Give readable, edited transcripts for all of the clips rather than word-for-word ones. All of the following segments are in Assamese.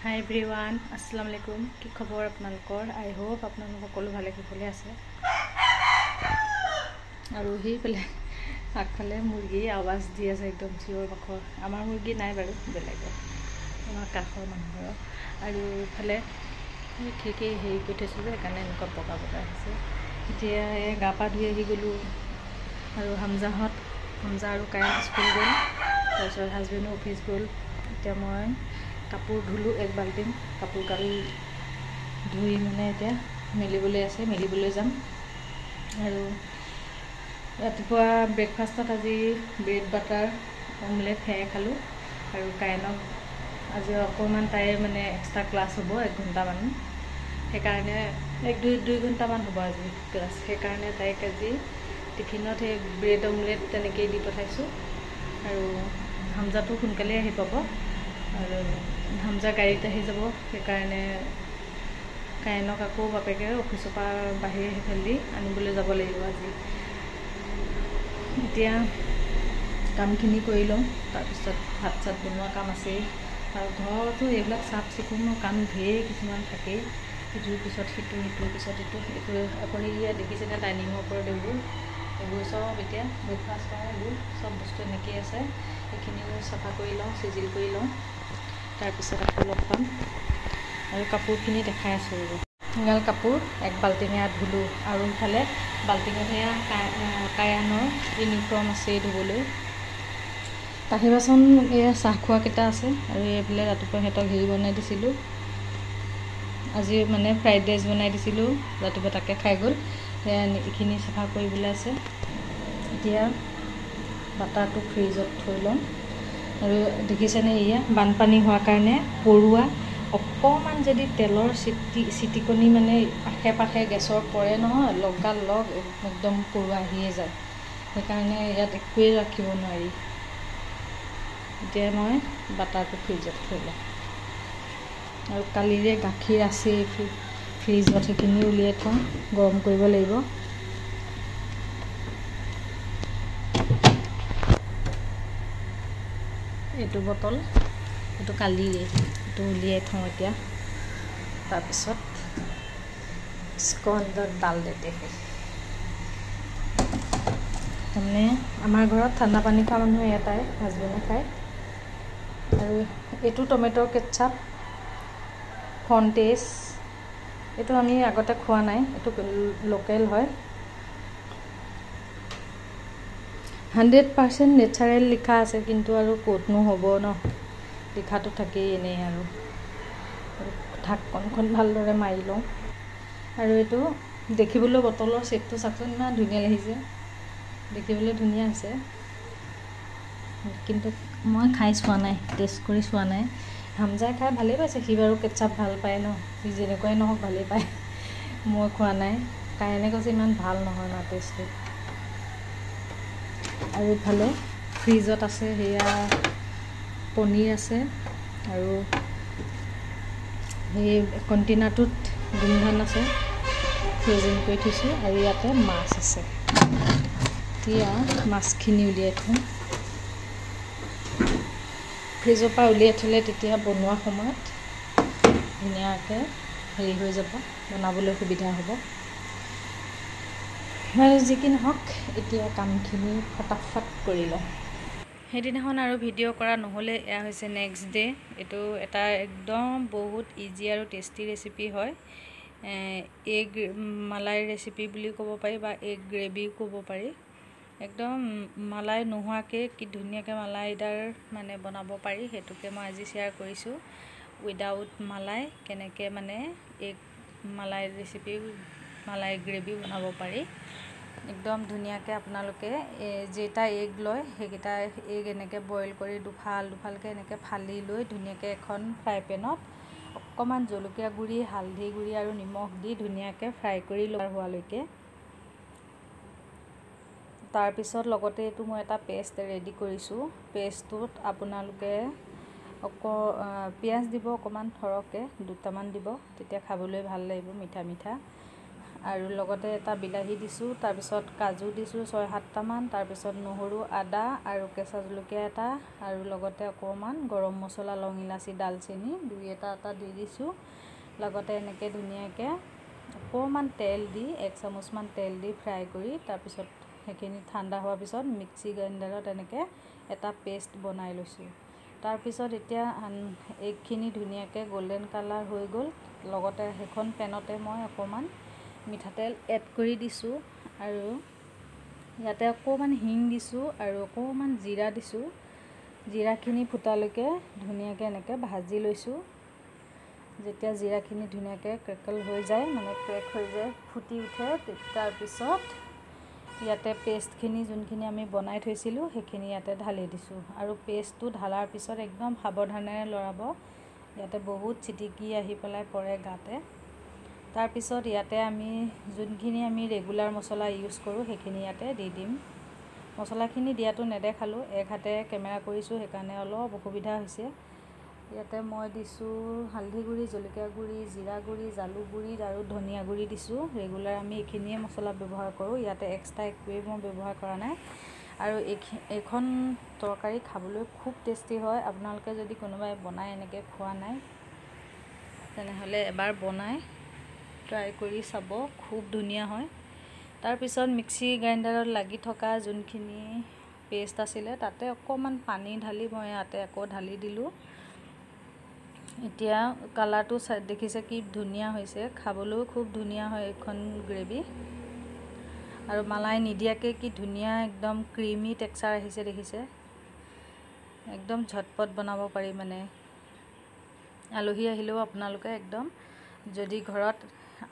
হাই এভৰিৱান, আসসালামু আলাইকুম। কি খবৰ আপোনালোকৰ? আই হোপ আপোনালোক সকলো ভালে কুশলে আছে। আৰু সেইফালে আগফালে মুৰ্গী আৱাজ দি আছে, একদম চিঞৰ বাখৰ। আমাৰ মুৰ্গী নাই বাৰু, বেলেগৰ, আমাৰ কাষৰ মানুহৰ। আৰু ইফালে খিৰিকী হেৰি কৰি থৈছোঁ যে, সেইকাৰণে এনেকুৱা পকা আহিছে। এতিয়া গা পা ধুই আহি গ'লোঁ। আৰু হামজা আৰু কাৰেণ্ট স্কুল গ'ল, তাৰপিছত হাজবেণ্ডো অফিচ গ'ল। এতিয়া মই কাপোৰ ধুলোঁ, এক বাল্টিং কাপোৰ গাল ধুই এতিয়া মেলিবলৈ আছে, মেলিবলৈ যাম। আৰু ৰাতিপুৱা ব্ৰেকফাষ্টত আজি ব্ৰেড বাটাৰ অমলেট সেয়াই খালোঁ। আৰু কাইনক আজি অকণমান তাইৰ এক্সট্ৰা ক্লাছ হ'ব 1 ঘণ্টামান, সেইকাৰণে 1-2 ঘণ্টামান হ'ব আজি ক্লাছ। সেইকাৰণে তাইক আজি টিফিনত সেই ব্ৰেড অমলেট তেনেকৈয়ে দি পঠাইছোঁ। আৰু হামজাটো সোনকালে আহি পাব, আৰু হামজা গাড়ীত আহি যাব। সেইকাৰণে কাইনক আকৌ বাপেকে অফিচৰ পৰা বাহিৰে সেইফালেদি আনিবলৈ যাব লাগিব আজি। এতিয়া কামখিনি কৰি লওঁ, তাৰপিছত ভাত চাত বনোৱা কাম আছেই। আৰু ঘৰতো এইবিলাক চাফ চিকুণৰ কাম ঢেৰ কিছুমান থাকেই, ইটোৰ পিছত সিটো, সিটোৰ পিছত ইটো। আকৌ ইয়াত দেখিছেনে ডাইনিঙৰ ওপৰত এইবোৰ চব এতিয়া ব্ৰেকফাষ্ট কৰা এইবোৰ চব বস্তু এনেকৈয়ে আছে। সেইখিনিও চাফা কৰি লওঁ, চিজিল কৰি লওঁ, তাৰপিছত আকৌ লগ পাম। আৰু কাপোৰখিনি দেখাই আছোঁ ৰ'ব। এগাল কাপোৰ 1 বাল্টিঙে ধুলোঁ। আৰু ইফালে বাল্টিঙত সেয়া কায়ানৰ ইউনিফৰ্ম আছেই ধুবলৈ। কাঁহী বাচন এয়া চাহ খোৱাকেইটা আছে। আৰু এইফালে ৰাতিপুৱা সিহঁতক হেৰি বনাই দিছিলোঁ, আজি ফ্ৰাইড ৰাইচ বনাই দিছিলোঁ, ৰাতিপুৱা তাকে খাই গ'ল। সেয়া এইখিনি চাফা কৰিবলৈ আছে। এতিয়া বাটাৰটো ফ্ৰিজত থৈ লওঁ। আৰু দেখিছেনে, এয়া বানপানী হোৱাৰ কাৰণে পৰুৱা অকণমান যদি তেলৰ চিটিকনি আশে পাশে গেছৰ পৰে নহয়, লগালগ একদম পৰুৱা আহিয়ে যায়। সেইকাৰণে ইয়াত একোৱেই ৰাখিব নোৱাৰি। এতিয়া মই বাটাৰটো ফ্ৰিজত থৈ লওঁ। আৰু কালিৰে গাখীৰ আছেই ফ্ৰিজত, সেইখিনি উলিয়াই থওঁ, গৰম কৰিব লাগিব। এইটো বটল, এইটো কালিৰে, এইটো উলিয়াই থওঁ এতিয়া। তাৰপিছত इसको अंदर डाल देते हैं। তাৰমানে আমাৰ ঘৰত ঠাণ্ডা পানী খোৱা মানুহ এটাই, হাজবেণ্ডে খায়। আৰু এইটো টমেটো কেটচাপ ফন্টেছ, এইটো আমি আগতে খোৱা নাই, এইটো লোকেল হয়। 100% নেচাৰেল লিখা আছে, কিন্তু আৰু ক'তনো হ'ব ন, লিখাটো থাকেই এনেই। আৰু ঢাকনখন ভালদৰে মাৰি লওঁ। আৰু এইটো দেখিবলৈ বটলৰ শ্বেপটো চাওকচোন, ইমান ধুনীয়া লাগিছে, দেখিবলৈ ধুনীয়া হৈছে। কিন্তু মই খাই চোৱা নাই, টেষ্ট কৰি চোৱা নাই। হামজাই খাই ভালেই পাইছে, সি বাৰু কেটচাপ ভাল পায় ন, সি যেনেকুৱাই নহওক ভালেই পায়। মই খোৱা নাই, কাইনে কৈছে ইমান ভাল নহয় ন টেষ্টটো। আৰু ইফালে ফ্ৰিজত আছে সেয়া পনীৰ আছে, আৰু সেই কণ্টেইনাৰটোত গোমধান আছে, ফ্ৰ'জেন কৰি থৈছোঁ। আৰু ইয়াতে মাছ আছে। এতিয়া মাছখিনি উলিয়াই থওঁ। ফ্ৰিজৰ পৰা উলিয়াই থ'লে তেতিয়া বনোৱা সময়ত ধুনীয়াকৈ হেৰি হৈ যাব, বনাবলৈ সুবিধা হ'ব। বাৰু যি কি নহওক, এতিয়া কামখিনি ফটাফট কৰি লওঁ। সেইদিনাখন আৰু ভিডিঅ' কৰা নহ'লে, এয়া হৈছে নেক্সট ডে'। এইটো এটা একদম বহুত ইজি আৰু টেষ্টি ৰেচিপি হয়। এগ মালাই ৰেচিপি বুলি ক'ব পাৰি, বা এগ গ্ৰেভিও ক'ব পাৰি। একদম মালাই নোহোৱাকৈ কি ধুনীয়াকৈ মালাইদাৰ বনাব পাৰি, সেইটোকে মই আজি শ্বেয়াৰ কৰিছোঁ। উইদাউট মালাই কেনেকৈ egg malai recipe, malai gravy বনাব পাৰি। একদম ধুনীয়াকৈ আপোনালোকে যেইটা এগ লয়, সেইকেইটা এগ এনেকৈ বইল কৰি দুফালকৈ এনেকৈ ফালি লৈ ধুনীয়াকৈ এখন ফ্ৰাই পেনত অকণমান জলকীয়া গুড়ি, হালধি গুড়ি আৰু নিমখ দি ধুনীয়াকৈ ফ্ৰাই কৰি লোৱা হোৱালৈকে। তাৰপিছত লগতে এইটো মই এটা পেষ্ট ৰেডি কৰিছোঁ। পেষ্টটোত আপোনালোকে পিঁয়াজ দিব অকণমান সৰহকৈ, 2টামান দিব, তেতিয়া খাবলৈ ভাল লাগিব, মিঠা মিঠা। আৰু লগতে এটা বিলাহী দিছোঁ, তাৰপিছত কাজু দিছোঁ 6-7টামান, তাৰপিছত নহৰু, আদা আৰু কেঁচা জলকীয়া এটা, আৰু লগতে অকণমান গৰম মছলা, লং ইলাচি, ডালচেনি 2-এটা দি দিছোঁ। লগতে এনেকৈ ধুনীয়াকৈ অকণমান তেল দি 1 চামুচমান তেল দি ফ্ৰাই কৰি, তাৰপিছত সেইখিনি ঠাণ্ডা হোৱাৰ পিছত মিক্সি গ্ৰাইণ্ডাৰত এনেকৈ এটা পেষ্ট বনাই লৈছোঁ। তাৰপিছত এতিয়া এইখিনি ধুনীয়াকৈ গোল্ডেন কালাৰ হৈ গ'ল। লগতে সেইখন পেনতে মই অকণমান মিঠাতেল এড কৰি দিছোঁ, আৰু ইয়াতে অকণমান হিং দিছোঁ আৰু অকণমান জিৰা দিছোঁ। জিৰাখিনি ফুটালৈকে ধুনীয়াকৈ এনেকৈ ভাজি লৈছোঁ। যেতিয়া জিৰাখিনি ধুনীয়াকৈ ক্ৰেকল হৈ যায়, মানে ক্ৰেক হৈ যায়, ফুটি উঠে, তাৰপিছত ইয়াতে পেষ্টখিনি যোনখিনি আমি বনাই থৈছিলোঁ সেইখিনি ইয়াতে ঢালি দিছোঁ। আৰু পেষ্টটো ঢালাৰ পিছত একদম সাৱধানেৰে লৰাব, ইয়াতে বহুত চিটিকি আহি পেলাই পৰে গাতে। তাৰপিছত ইয়াতে আমি যোনখিনি আমি ৰেগুলাৰ মছলা ইউজ কৰোঁ সেইখিনি ইয়াতে দি দিম। মছলাখিনি দিয়াটো নেদেখালোঁ, এক হাতে কেমেৰা কৰিছোঁ, সেইকাৰণে অলপ অসুবিধা হৈছে। ইয়াতে মই দিছোঁ হালধি গুড়ি, জলকীয়া গুড়ি, জিৰা গুড়ি, জালুক গুড়ি আৰু ধনিয়া গুড়ি দিছোঁ। ৰেগুলাৰ আমি এইখিনিয়ে মছলা ব্যৱহাৰ কৰোঁ, ইয়াতে এক্সট্ৰা একোৱেই মই ব্যৱহাৰ কৰা নাই। আৰু এইখন তৰকাৰী খাবলৈ খুব টেষ্টি হয়। আপোনালোকে যদি কোনোবাই বনাই এনেকৈ খোৱা নাই, তেনেহ'লে এবাৰ বনাই ট্ৰাই কৰি চাব, খুব ধুনীয়া হয়। তাৰপিছত মিক্সি গ্ৰাইণ্ডাৰত লাগি থকা যোনখিনি পেষ্ট আছিলে তাতে অকণমান পানী ঢালি মই ইয়াতে আকৌ ঢালি দিলোঁ। এতিয়া কালাৰটো দেখিছে কি ধুনীয়া হৈছে, খাবলৈও খুব ধুনীয়া হয় এইখন গ্ৰেভি। আৰু মালাই নিদিয়াকৈ কি ধুনীয়া একদম ক্ৰিমি টেক্সচাৰ আহিছে দেখিছে। একদম ঝটপট বনাব পাৰি, মানে আলহী আহিলেও আপোনালোকে একদম, যদি ঘৰত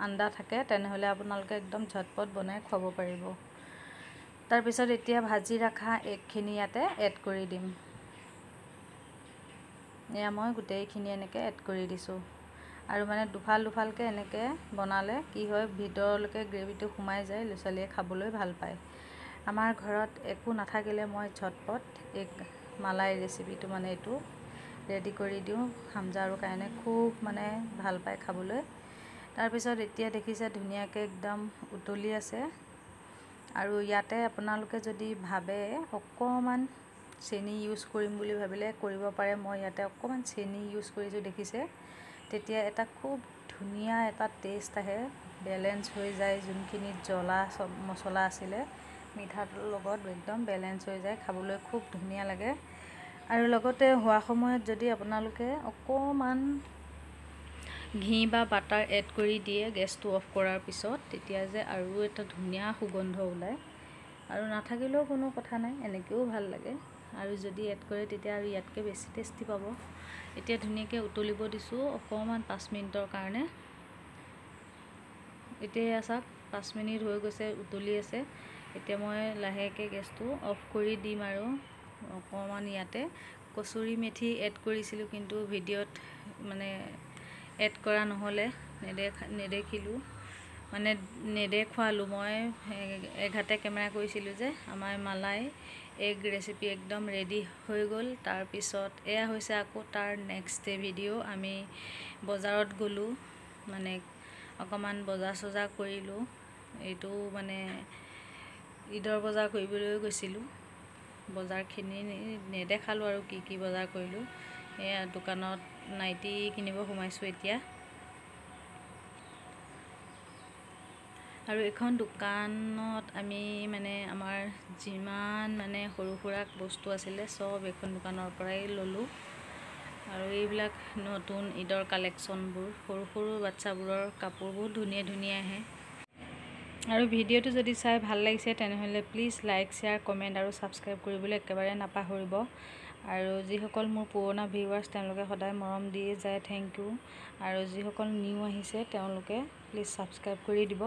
আন্দা থাকে তেনেহ'লে আপোনালোকে একদম ঝটপট বনাই খুৱাব পাৰিব। তাৰপিছত এতিয়া ভাজি ৰখা এগখিনি ইয়াতে এড কৰি দিম। এয়া মই গোটেইখিনি এনেকৈ এড কৰি দিছোঁ। আৰু মানে দুফালকৈ এনেকৈ বনালে কি হয়, ভিতৰলৈকে গ্ৰেভিটো সোমাই যায়, ল'ৰা ছোৱালীয়ে খাবলৈ ভাল পায়। আমাৰ ঘৰত একো নাথাকিলে মই ঝটপট এগ মালাই ৰেচিপিটো মানে এইটো ৰেডি কৰি দিওঁ। হামজাৰো কাৰণে খুব মানে ভাল পায় খাবলৈ। তাৰপিছত এতিয়া দেখিছে ধুনীয়াকৈ একদম উতলি আছে। আৰু ইয়াতে আপোনালোকে যদি ভাবে অকণমান চেনি ইউজ কৰিম বুলি ভাবিলে কৰিব পাৰে। মই ইয়াতে অকণমান চেনি ইউজ কৰিছোঁ দেখিছে। তেতিয়া এটা খুব ধুনীয়া এটা টেষ্ট আহে, বেলেঞ্চ হৈ যায়। যোনখিনি জ্বলা মছলা আছিলে মিঠাটোৰ লগত একদম বেলেঞ্চ হৈ যায়, খাবলৈ খুব ধুনীয়া লাগে। আৰু লগতে হোৱা সময়ত যদি আপোনালোকে অকণমান ঘি বা বাটাৰ এড কৰি দিয়ে গেছটো অফ কৰাৰ পিছত, তেতিয়া যে আৰু এটা ধুনীয়া সুগন্ধ ওলায়। আৰু নাথাকিলেও কোনো কথা নাই, এনেকৈও ভাল লাগে। আৰু যদি এড কৰে তেতিয়া আৰু ইয়াতকৈ বেছি টেষ্টি পাব। এতিয়া ধুনীয়াকৈ উতলিব দিছোঁ অকণমান 5 মিনিটৰ কাৰণে। এতিয়া চাওক 5 মিনিট হৈ গৈছে, উতলি আছে। এতিয়া মই লাহেকৈ গেছটো অফ কৰি দিম। আৰু অকণমান ইয়াতে কচুৰি মেথি এড কৰিছিলোঁ, কিন্তু ভিডিঅ'ত মানে এড কৰা নহ'লে, নেদেখিলোঁ, মানে নেদেখুৱালোঁ। মই এঘাতে কেমেৰা কৰিছিলোঁ যে। আমাৰ মালাই এগ ৰেচিপি একদম ৰেডি হৈ গ'ল। তাৰপিছত এয়া হৈছে আকৌ তাৰ নেক্সট ডে ভিডিঅ'। আমি বজাৰত গ'লোঁ, মানে অকণমান বজাৰ চজাৰ কৰিলোঁ। এইটো মানে ঈদৰ বজাৰ কৰিবলৈ গৈছিলোঁ। বজাৰখিনি নেদেখালোঁ আৰু কি বজাৰ কৰিলোঁ। এয়া দোকানত নাইটি কিনিব সোমাইছোঁ এতিয়া। আৰু এইখন দোকানত আমি মানে আমাৰ যিমান মানে সৰু সুৰা বস্তু আছিলে চব এইখন দোকানৰ পৰাই ল'লোঁ। আৰু এইবিলাক নতুন ঈদৰ কালেকশ্যনবোৰ, সৰু সৰু বাচ্চাবোৰৰ কাপোৰ বহুত ধুনীয়া ধুনীয়া আহে। আৰু ভিডিঅ'টো যদি চাই ভাল লাগিছে তেনেহ'লে প্লিজ লাইক, শ্বেয়াৰ, কমেণ্ট আৰু ছাবস্ক্ৰাইব কৰিবলৈ একেবাৰে নাপাহৰিব। আৰু যিসকল মোৰ পুৰণা ভিউৱাৰ্ছ তেওঁলোকে সদায় মৰম দিয়ে যায়, থেংক ইউ। আৰু যিসকল নিউ আহিছে তেওঁলোকে প্লিজ ছাবস্ক্ৰাইব কৰি দিব।